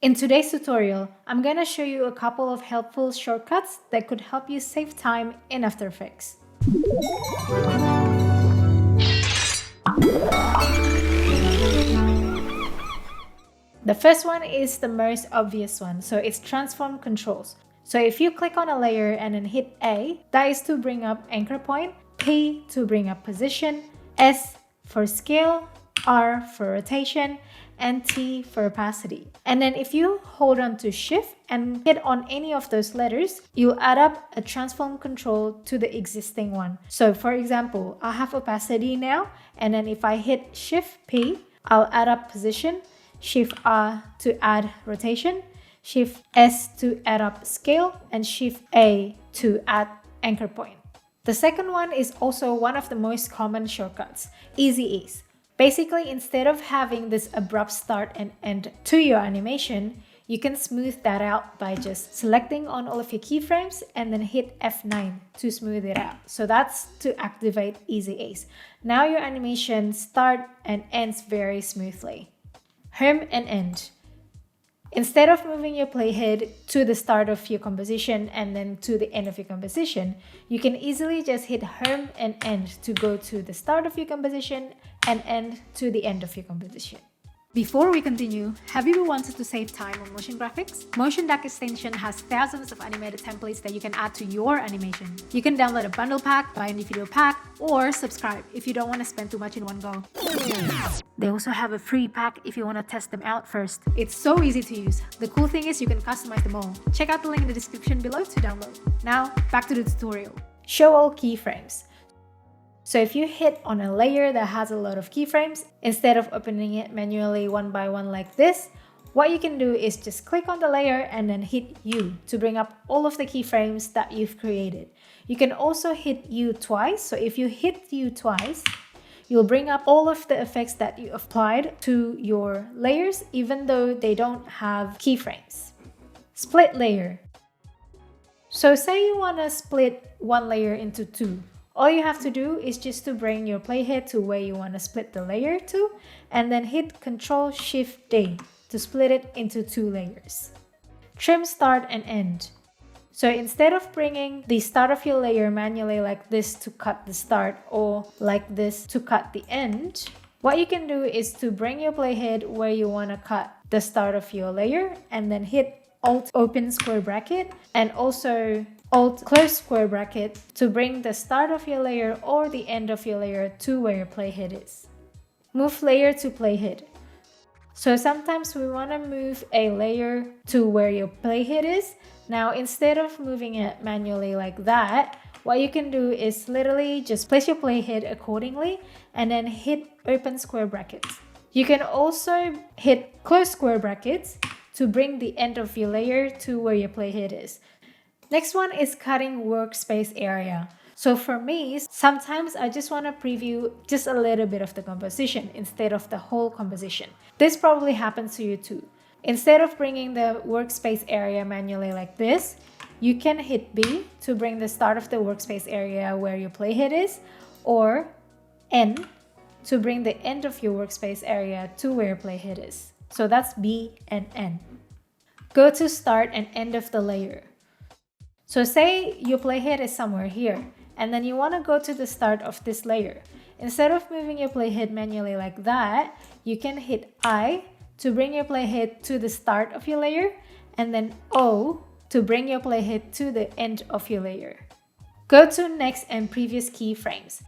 In today's tutorial, I'm going to show you a couple of helpful shortcuts that could help you save time in After Effects. The first one is the most obvious one, so it's transform controls. So if you click on a layer and then hit A, that is to bring up anchor point, P to bring up position, S for scale, R for rotation, and T for opacity. And then if you hold on to Shift and hit on any of those letters, you'll add up a transform control to the existing one. So for example, I have opacity now, and then if I hit Shift P, I'll add up position, Shift R to add rotation, Shift S to add up scale, and Shift A to add anchor point. The second one is also one of the most common shortcuts, Easy Ease. Basically, instead of having this abrupt start and end to your animation, you can smooth that out by just selecting on all of your keyframes and then hit F9 to smooth it out. So that's to activate Easy Ease. Now your animation starts and ends very smoothly. Home and end. Instead of moving your playhead to the start of your composition and then to the end of your composition, you can easily just hit home and end to go to the start of your composition and end to the end of your composition. Before we continue, have you ever wanted to save time on motion graphics? Motion Duck extension has thousands of animated templates that you can add to your animation. You can download a bundle pack, buy a new video pack, or subscribe if you don't want to spend too much in one go. They also have a free pack if you want to test them out first. It's so easy to use. The cool thing is you can customize them all. Check out the link in the description below to download. Now, back to the tutorial. Show all keyframes. So if you hit on a layer that has a lot of keyframes, instead of opening it manually one by one like this, what you can do is just click on the layer and then hit U to bring up all of the keyframes that you've created. You can also hit U twice. So if you hit U twice, you'll bring up all of the effects that you applied to your layers, even though they don't have keyframes. Split layer. So say you want to split one layer into two. All you have to do is just to bring your playhead to where you want to split the layer to, and then hit Ctrl-Shift-D to split it into two layers. Trim start and end. So instead of bringing the start of your layer manually like this to cut the start or like this to cut the end, what you can do is to bring your playhead where you want to cut the start of your layer and then hit Alt open square bracket and also Alt close square bracket to bring the start of your layer or the end of your layer to where your playhead is. Move layer to playhead. So sometimes we want to move a layer to where your playhead is. Now instead of moving it manually like that, what you can do is literally just place your playhead accordingly and then hit open square brackets. You can also hit close square brackets to bring the end of your layer to where your playhead is. Next one is cutting workspace area. So for me, sometimes I just want to preview just a little bit of the composition instead of the whole composition. This probably happens to you too. Instead of bringing the workspace area manually like this, you can hit B to bring the start of the workspace area where your playhead is, or N to bring the end of your workspace area to where your playhead is. So that's B and N. Go to start and end of the layer. So say your playhead is somewhere here, and then you want to go to the start of this layer. Instead of moving your playhead manually like that, you can hit I to bring your playhead to the start of your layer, and then O to bring your playhead to the end of your layer. Go to next and previous keyframes.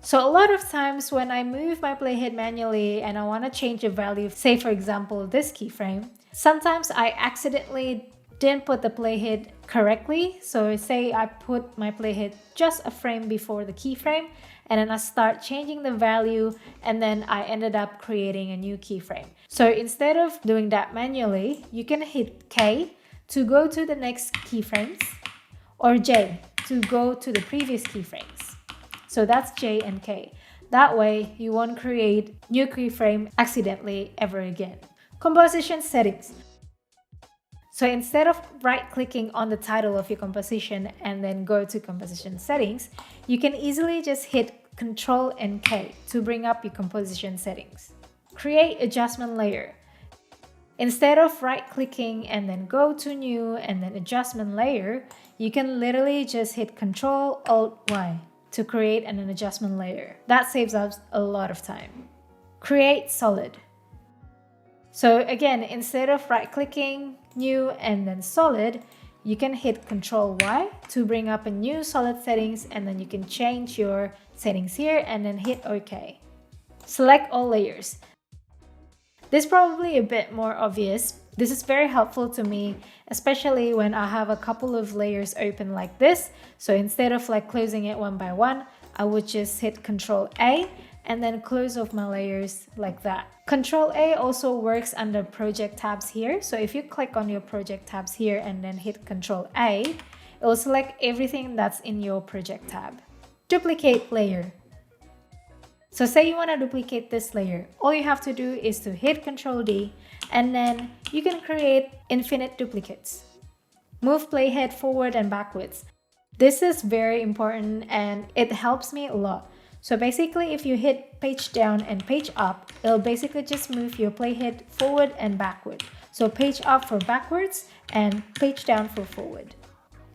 So a lot of times when I move my playhead manually and I want to change a value, say for example this keyframe, sometimes I accidentally didn't put the playhead correctly. So say I put my playhead just a frame before the keyframe and then I start changing the value and then I ended up creating a new keyframe. So instead of doing that manually, you can hit K to go to the next keyframes or J to go to the previous keyframes. So that's J and K. That way you won't create new keyframe accidentally ever again. Composition settings. So instead of right-clicking on the title of your composition and then go to composition settings, you can easily just hit Ctrl and K to bring up your composition settings. Create adjustment layer. Instead of right-clicking and then go to new and then adjustment layer, you can literally just hit Ctrl-Alt-Y to create an adjustment layer. That saves us a lot of time. Create solid. So again, instead of right-clicking, new, and then solid, you can hit Ctrl-Y to bring up a new solid settings, and then you can change your settings here and then hit OK. Select all layers. This is probably a bit more obvious. This is very helpful to me, especially when I have a couple of layers open like this. So instead of like closing it one by one, I would just hit Ctrl-A and then close off my layers like that. Ctrl-A also works under project tabs here. So if you click on your project tabs here and then hit Ctrl-A, it will select everything that's in your project tab. Duplicate layer. So say you want to duplicate this layer, all you have to do is to hit Ctrl-D and then you can create infinite duplicates. Move Playhead forward and backwards. This is very important and it helps me a lot. So basically if you hit page down and page up, it'll basically just move your Playhead forward and backward. So page up for backwards and page down for forward.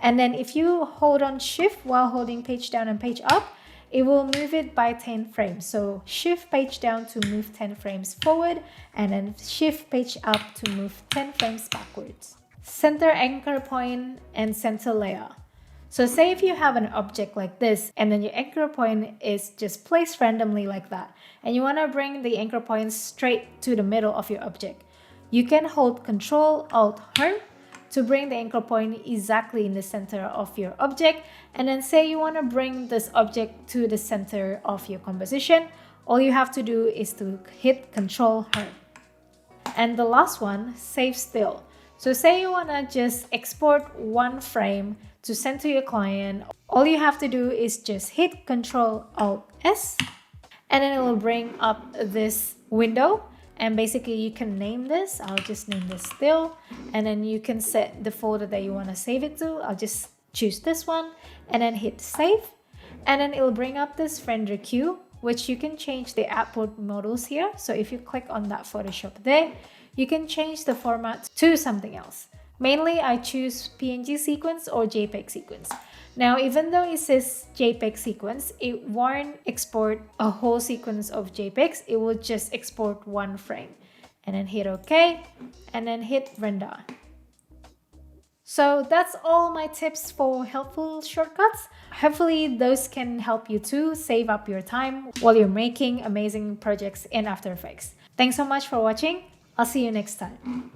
And then if you hold on shift while holding page down and page up, it will move it by 10 frames. So shift page down to move 10 frames forward and then shift page up to move 10 frames backwards. Center anchor point and center layer. So say if you have an object like this and then your anchor point is just placed randomly like that and you want to bring the anchor point straight to the middle of your object, you can hold Ctrl-Alt-Home to bring the anchor point exactly in the center of your object. And then say you want to bring this object to the center of your composition, all you have to do is to hit Ctrl-Home. And the last one, save still. So say you want to just export one frame to send to your client, all you have to do is just hit Ctrl-Alt-S and then it will bring up this window. And basically you can name this, I'll just name this still, and then you can set the folder that you want to save it to. I'll just choose this one and then hit save. And then it will bring up this render queue, which you can change the output models here. So if you click on that Photoshop there, you can change the format to something else. Mainly I choose PNG sequence or JPEG sequence. Now, even though it says JPEG sequence, it won't export a whole sequence of JPEGs. It will just export one frame. And then hit OK, and then hit render. So that's all my tips for helpful shortcuts. Hopefully those can help you to save up your time while you're making amazing projects in After Effects. Thanks so much for watching. I'll see you next time.